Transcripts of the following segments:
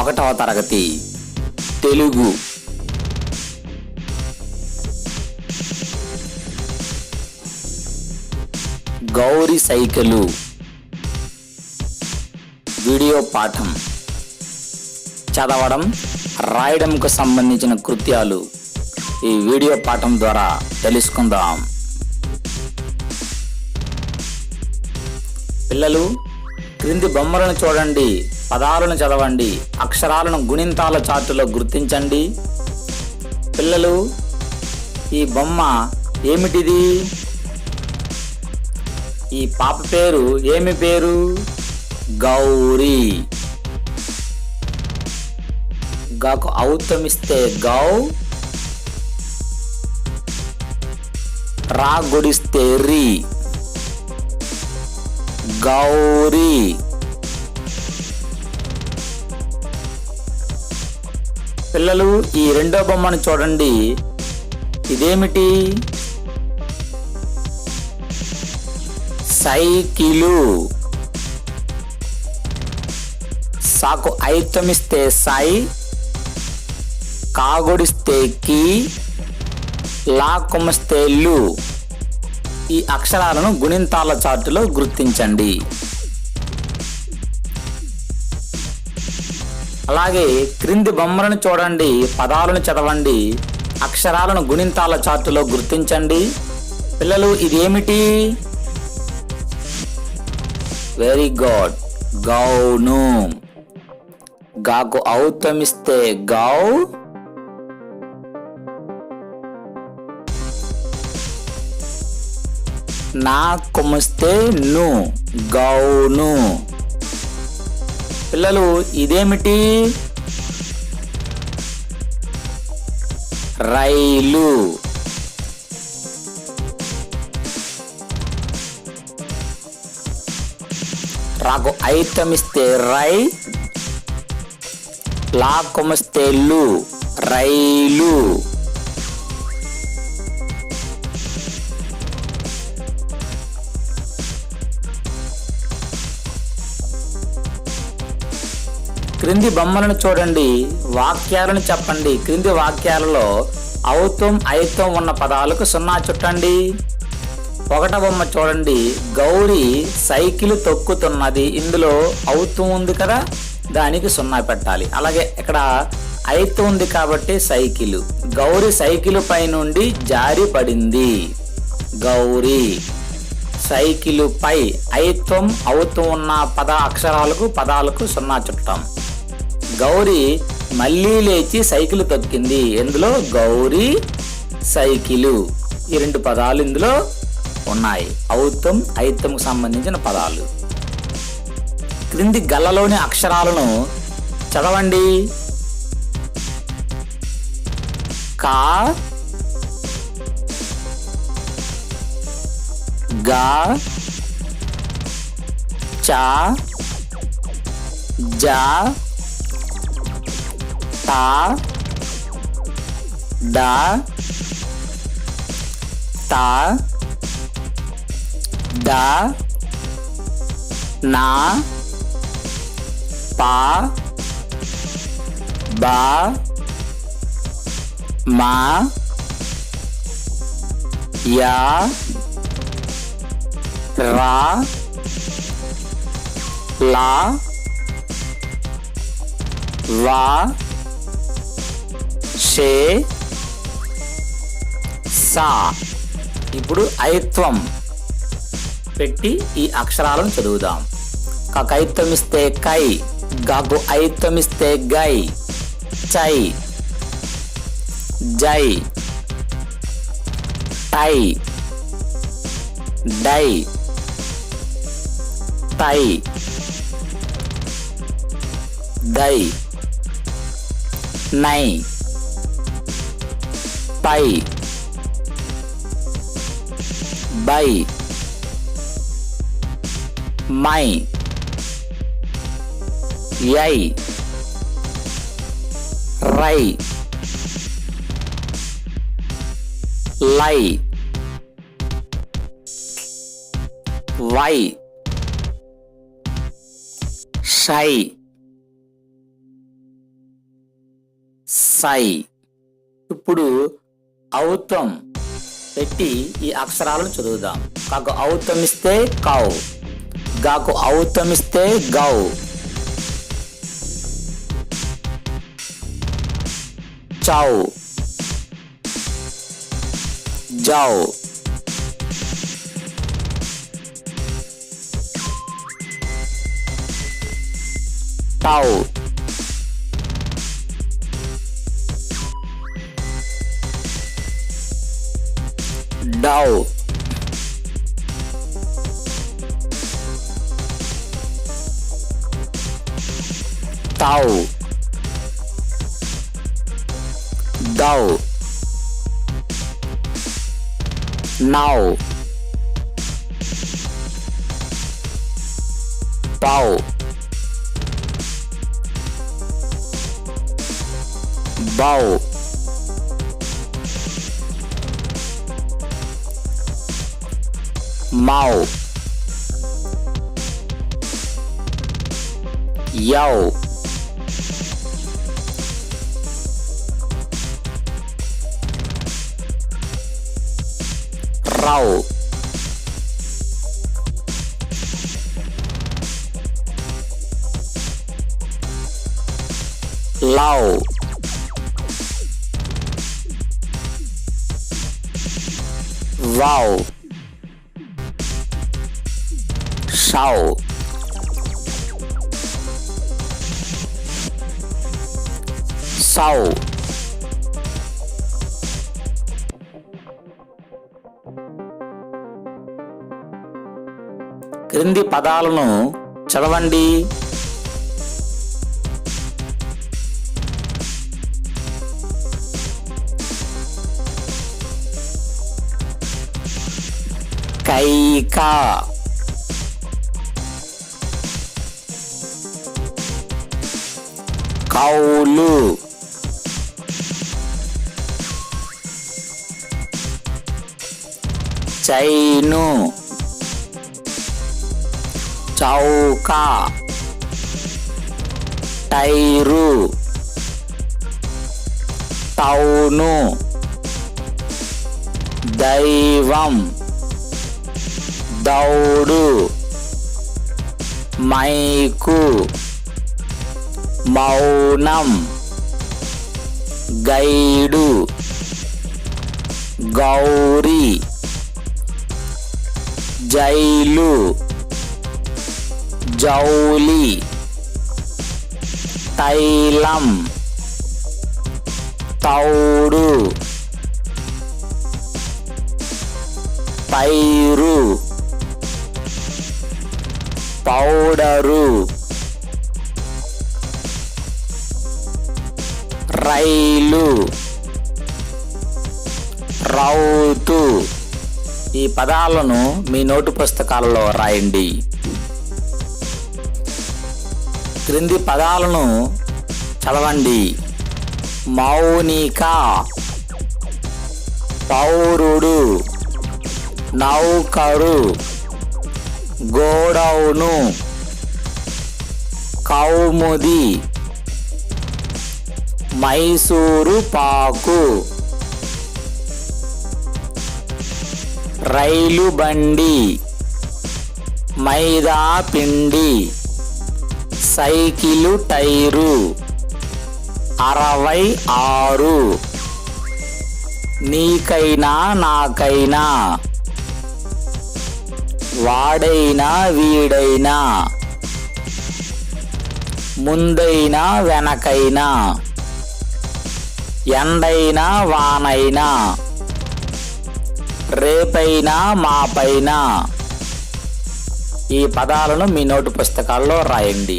ఒకటవ తరగతి Telugu. Gauri cycle video పాఠం. చదవడం, రాయడంకు సంబంధించిన కృత్యాలు ఈ వీడియో పాఠం ద్వారా తెలుసుకుందాం. పిల్లలు, క్రింది బొమ్మలను చూడండి, పదాలను చదవండి, అక్షరాలను గుణింతాల చార్టులో గుర్తించండి. పిల్లలు, ఈ బొమ్మ ఏమిటిది? ఈ పాప పేరు ఏమి పేరు? గౌరీ. గాకు ఔతమిస్తే గౌ, రా గుడిస్తే రి. గౌరీ. పిల్లలు, ఈ రెండో బొమ్మను చూడండి, ఇదేమిటి? సైకిలు. సాకు ఐతమిస్తే సై, కాగుడిస్తే కి, లా కొమ్మిస్తే లు. ఈ అక్షరాలను గుణింతాల చార్టులో గుర్తించండి. అలాగే క్రింది బొమ్మలను చూడండి, పదాలను చదవండి, అక్షరాలను గుణింతాల చార్టులో గుర్తించండి. పిల్లలు, ఇది ఏమిటి? Very good, gown. గాకు ఔతమిస్తే గౌ, నా కొమ్మిస్తే ను, గౌను. పిల్లలు, ఇదేమిటి? రైలు. రాకు ఐతమిస్తే రై, లా కొమ్మిస్తే లు, రైలు. క్రింది బొమ్మలను చూడండి, వాక్యాలను చెప్పండి. క్రింది వాక్యాలలో ఔతం ఐతం ఉన్న పదాలకు 0 చుట్టండి. ఒకటవ బొమ్మ చూడండి, గౌరీ సైకిల్ తొక్కుతున్నది. ఇందులో ఔతం ఉంది కదా, దానికి 0 పెట్టాలి. అలాగే ఇక్కడ ఐతం ఉంది కాబట్టి సైకిల్. గౌరీ సైకిల్ పై నుండి జారి పడింది. గౌరీ సైకిలు పై. ఐతం ఔతం ఉన్న పదాలకు 0 చుట్టాం. గౌరీ మళ్ళీ లేచి సైకిల్ తొక్కింది. ఇందులో గౌరీ సైకిలు. ఈ 2 పదాలు ఇందులో ఉన్నాయి, ఔతం ఐతంకు సంబంధించిన పదాలు. క్రింది గల్లలోని అక్షరాలను చదవండి. కా, గా, చా, జా, తా, దా, తా, దా, నా, పా, బా, మా, యా, రా, లా, వా, షే, సా. ఇప్పుడు ఐత్వం పెట్టి ఈ అక్షరాలను చదువుదాం. కైతమిస్తే కై, గాకు ఐతమిస్తే గై, చై, జై, టై, డై, టై, దై, నై, పై, బై, మై, యై, రై, లై, వై, షై, సై. ఇప్పుడు ఔత్వం పెట్టి ఈ అక్షరాలను చదువుదాం. కాకు ఔత్తమిస్తే కౌ, గాకు ఔత్తమిస్తే గౌ, చౌ, జౌ, టౌ, డౌ, తౌ, దౌ, నౌ, పౌ, బౌ, మౌ, యౌ, రౌ, లౌ, వౌ, షౌ, సౌ. క్రింది పదాలను చదవండి. కైక, కౌలు, చైను, చౌక, టైరు, టౌను, దైవం, దౌడు, మైకు, మౌనం, గైడు, గౌరీ, జైలు, జౌలి, తైలం, తౌడు, పైరు, పౌడరు, రైలు, రౌతు. ఈ పదాలను మీ నోటు పుస్తకాలలో రాయండి. క్రింది పదాలను చదవండి. మౌనిక, పౌరుడు, నౌకరు, గోడౌను, కౌముది, మైసూరు పాకు, రైలు బండి, మైదా పిండి, సైకిలు టైరు, 66, నీకైనా నాకైనా, వాడైనా వీడైనా, ముందైనా వెనకైనా, ఎండైనా వానైనా, రేపైనా మాపైనా. ఈ పదాలను మీ నోటు పుస్తకాల్లో రాయండి.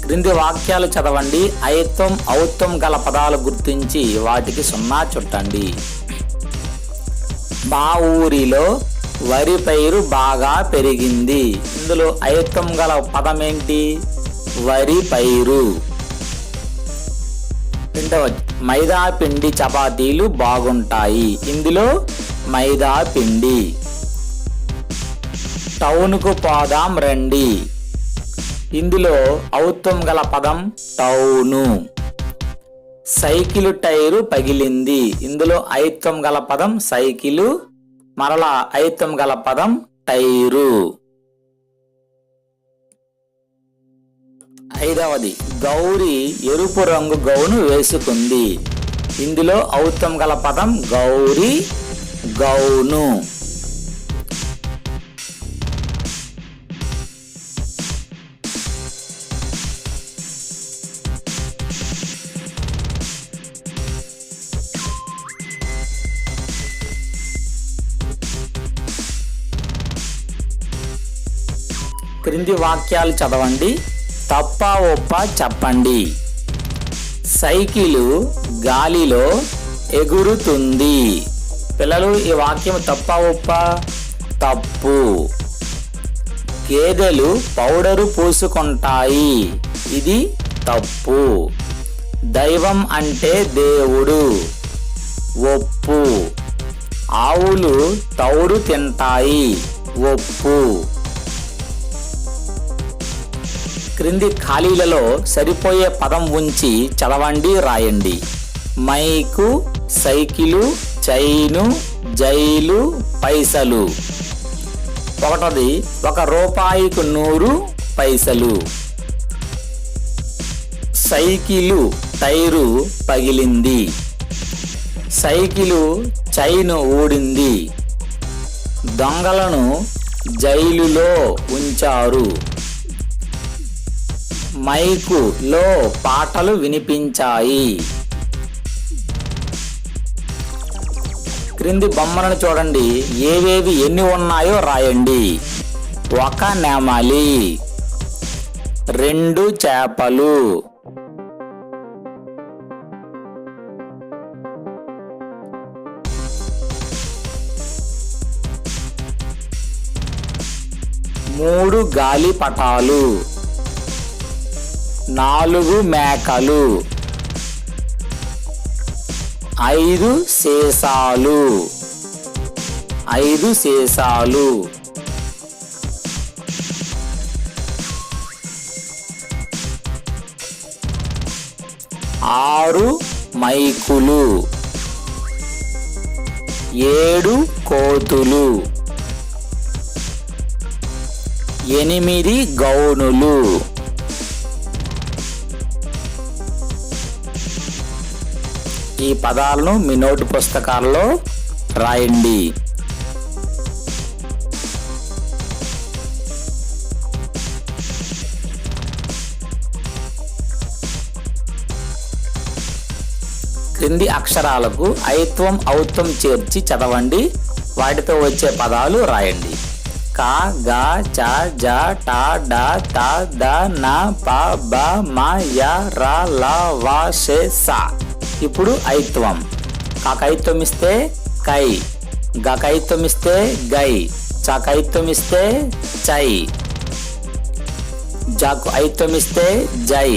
క్రింది వాక్యాలు చదవండి. ఐత్వం ఔత్వం గల పదాలు గుర్తించి వాటికి 0 చుట్టండి. మా ఊరిలో వరి పైరు బాగా పెరిగింది. ఇందులో ఐత్వం గల పదం ఏంటి? వరి పైరు. మైదా పిండి చపాతీలు బాగుంటాయి. ఇందులో మైదా పిండి. టౌన్కు పోదాం రండి. ఇందులో ఔత్వం గల పదం టౌను. సైకిలు టైరు పగిలింది. ఇందులో ఐత్వం గల పదం సైకిలు, మరలా ఐత్వం గల పదం టైరు. ఐదవది, గౌరి ఎరుపు రంగు గౌను వేసుకుంది. ఇందులో ఔత్వం గల పదం గౌరి, గౌను. క్రింది వాక్యాలు చదవండి, తప్ప ఒప్ప చెప్పండి. సైకిలు గాలిలో ఎగురుతుంది. పిల్లలు, ఈ వాక్యం తప్ప ఒప్ప? తప్పు. గేదెలు పౌడరు పూసుకుంటాయి. ఇది తప్పు. దైవం అంటే దేవుడు. ఒప్పు. ఆవులు తౌడు తింటాయి. ఒప్పు. క్రింది ఖాళీలలో సరిపోయే పదం ఉంచి చదవండి, రాయండి. మైకు, సైకిలు, చైను, జైలు, పైసలు. ఒకటోది, 1 రూపాయికు 100 పైసలు. సైకిలు టైరు పగిలింది. సైకిలు చైను ఊడింది. దొంగలను జైలులో ఉంచారు. మైకులో పాటలు వినిపించాయి. క్రింది బొమ్మలను చూడండి, ఏవేవి ఎన్ని ఉన్నాయో రాయండి. 1 నెమలి, 2 చేపలు, 3 గాలిపటాలు, 4 మేకలు, 5 సీసాలు, 6 మైకులు, 7 కోతులు, 8 గౌనులు. ఈ పదాలను మీ నోటు పుస్తకాల్లో రాయండి. క్రింది అక్షరాలకు ఐత్వం ఔత్వం చేర్చి చదవండి. వాటితో వచ్చే పదాలు రాయండి. క, గ, చ, జ, ట, డ, త, ద, న, ప, బ, మ, య, ర, ల, వ, ష, స. ఇప్పుడు ఐత్వం. కాకైత్వం ఇస్తే కై, గకైత్వం ఇస్తే గై, చకైత్వం ఇస్తే చై, జకు ఐత్వం ఇస్తే జై,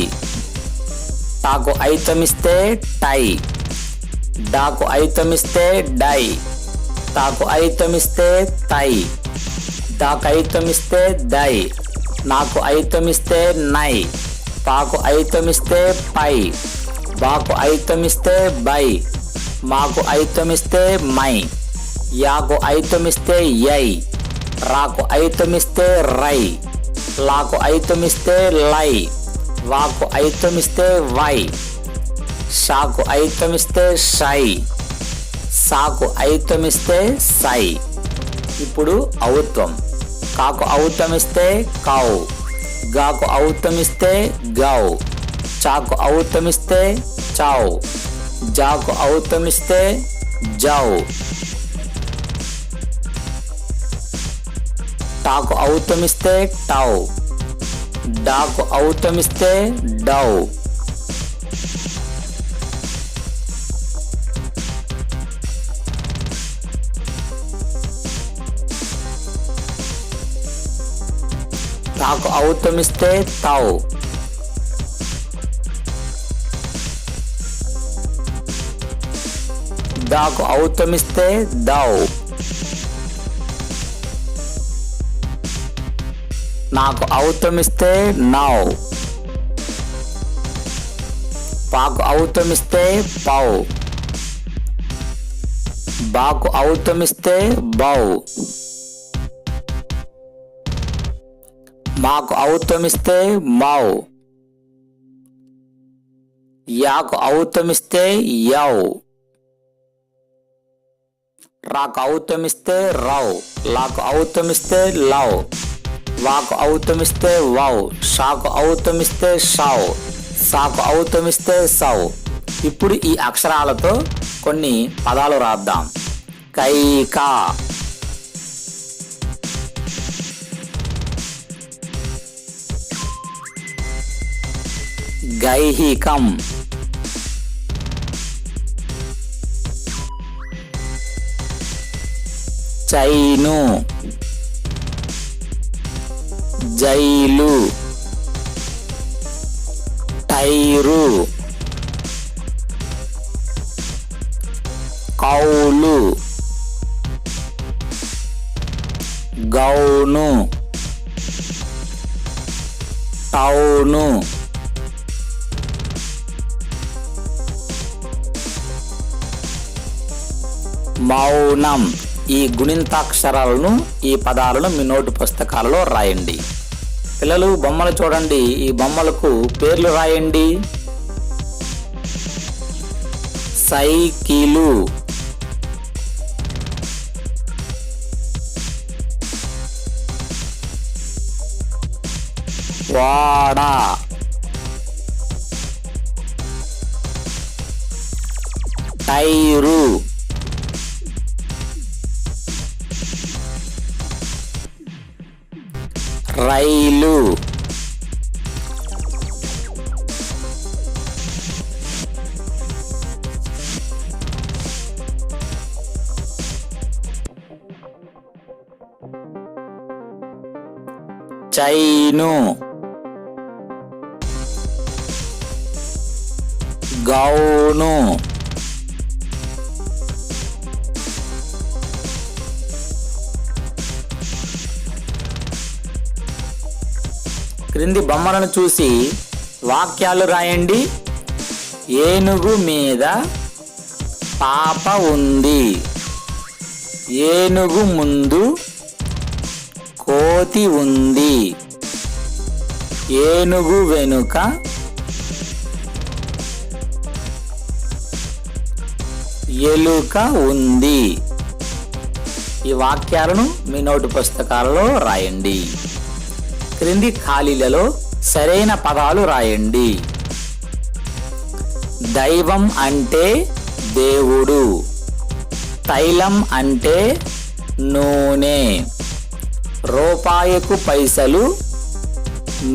టాకు ఐత్వం ఇస్తే టై, డాకు ఐత్వం ఇస్తే డై, తాకు ఐత్వం ఇస్తే తై, దాకు ఐత్వం ఇస్తే దై, నాకు ఐత్వం ఇస్తే నై, పాకు ఐత్వం ఇస్తే పై, బాకు ఐత్వం ఇస్తే బై, మాకు ఐత్వం ఇస్తే మై, యాకు ఐత్వం ఇస్తే యై, రాకు ఐత్వం ఇస్తే రై, లాకు ఐత్వం ఇస్తే లై, వాకు ఐత్వం ఇస్తే వై, షాకు ఐత్వం ఇస్తే షై, సాకు ఐత్వం ఇస్తే సై. ఇప్పుడు ఔత్వం. కాకు ఔత్వం ఇస్తే కౌ, గాకు ఔత్వం ఇస్తే గౌ, చాకు ఔత్వం ఇస్తే చౌ, జాకు ఔత్వం ఇస్తే జౌ, టాకు ఔత్వం ఇస్తే టౌ, డాకు ఔత్వం ఇస్తే డౌ. తాకు ఔత్వం ఇస్తే తౌ, దాకు ఔత్వం ఇస్తే దౌ, నాకు ఔత్వం ఇస్తే నౌ, పాకు ఔతమిస్తే పావు, బాకు ఔతమిస్తే బౌ, మాకు ఔతమిస్తే మౌ, యాకు ఔతమిస్తే యౌ, రాకు ఔతమిస్తే రౌ, లాకు ఔతమిస్తే లౌ, వాకు ఔతమిస్తే వౌ, షాకు ఔతమిస్తే షౌ, సాకు ఔతమిస్తే సౌ. ఇప్పుడు ఈ అక్షరాలతో కొన్ని పదాలు రాద్దాం. కైకా, గైహికం, చైను, జైలు, టైరు, కౌలు, గౌను, టౌను, మౌనం. ఈ గుణింతాక్షరాలను, ఈ పదాలను మీ నోటు పుస్తకాలలో రాయండి. పిల్లలు బొమ్మలు చూడండి, ఈ బొమ్మలకు పేర్లు రాయండి. సైకిలు, వాడ, టైరు, రైలు, చైను, గౌను, క్రింది బొమ్మలను చూసి వాక్యాలు రాయండి. ఏనుగు మీద పాప ఉంది, ఏనుగు ముందు కోతి ఉంది, ఏనుగు వెనుక ఎలుక ఉంది. ఈ వాక్యాలను మీ నోటు పుస్తకాలలో రాయండి. క్రింది ఖాళీలలో సరైన పదాలు రాయండి. దైవం అంటే దేవుడు, తైలం అంటే నూనె, రూపాయకు పైసలు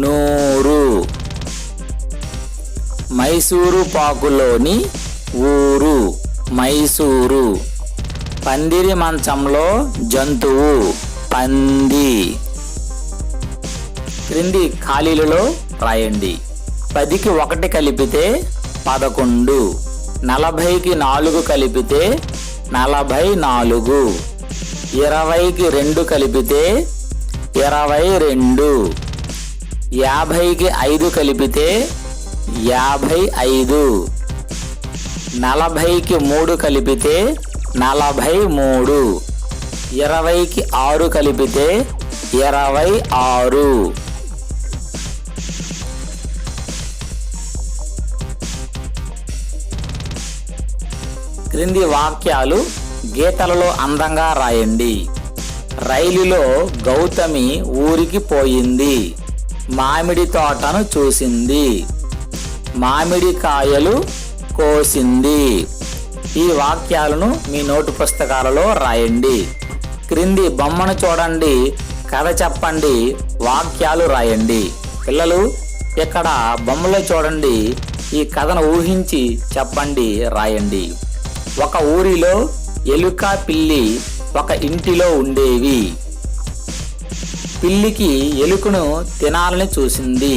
100, మైసూరు పాకులోని ఊరు మైసూరు, పందిరి మంచంలో జంతువు పంది. క్రింది ఖాళీలలో రాయండి. 10కి 1 కలిపితే 11, 40కి 4 కలిపితే 44, 20కి 2 కలిపితే 22, 50కి 5 కలిపితే 55, 40కి 3 కలిపితే 43, 20కి 6 కలిపితే 26. క్రింది వాక్యాలు గీతలలో అందంగా రాయండి. రైలులో గౌతమి ఊరికి పోయింది, మామిడి తోటను చూసింది, మామిడి కాయలు కోసింది. ఈ వాక్యాలను మీ నోటు పుస్తకాలలో రాయండి. క్రింది బొమ్మను చూడండి, కథ చెప్పండి, వాక్యాలు రాయండి. పిల్లలు ఇక్కడ బొమ్మలో చూడండి, ఈ కథను ఊహించి చెప్పండి, రాయండి. ఒక ఊరిలో ఎలుక పిల్లి ఒక ఇంటిలో ఉండేవి. పిల్లికి ఎలుకను తినాలని చూసింది.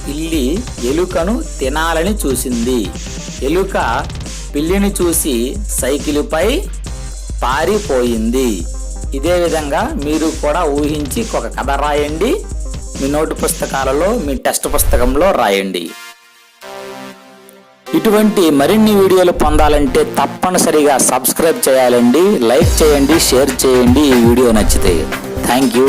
పిల్లి ఎలుకను తినాలని చూసింది. ఎలుక పిల్లిని చూసి సైకిలుపై పారిపోయింది. ఇదే విధంగా మీరు కూడా ఊహించి ఒక కథ రాయండి. మీ నోటు పుస్తకాలలో, మీ టెక్స్ట్ పుస్తకంలో రాయండి. ఇటువంటి మరిన్ని వీడియోలు పొందాలంటే తప్పనిసరిగా సబ్స్క్రైబ్ చేయాలండి. లైక్ చేయండి, షేర్ చేయండి ఈ వీడియో నచ్చితే. Thank you.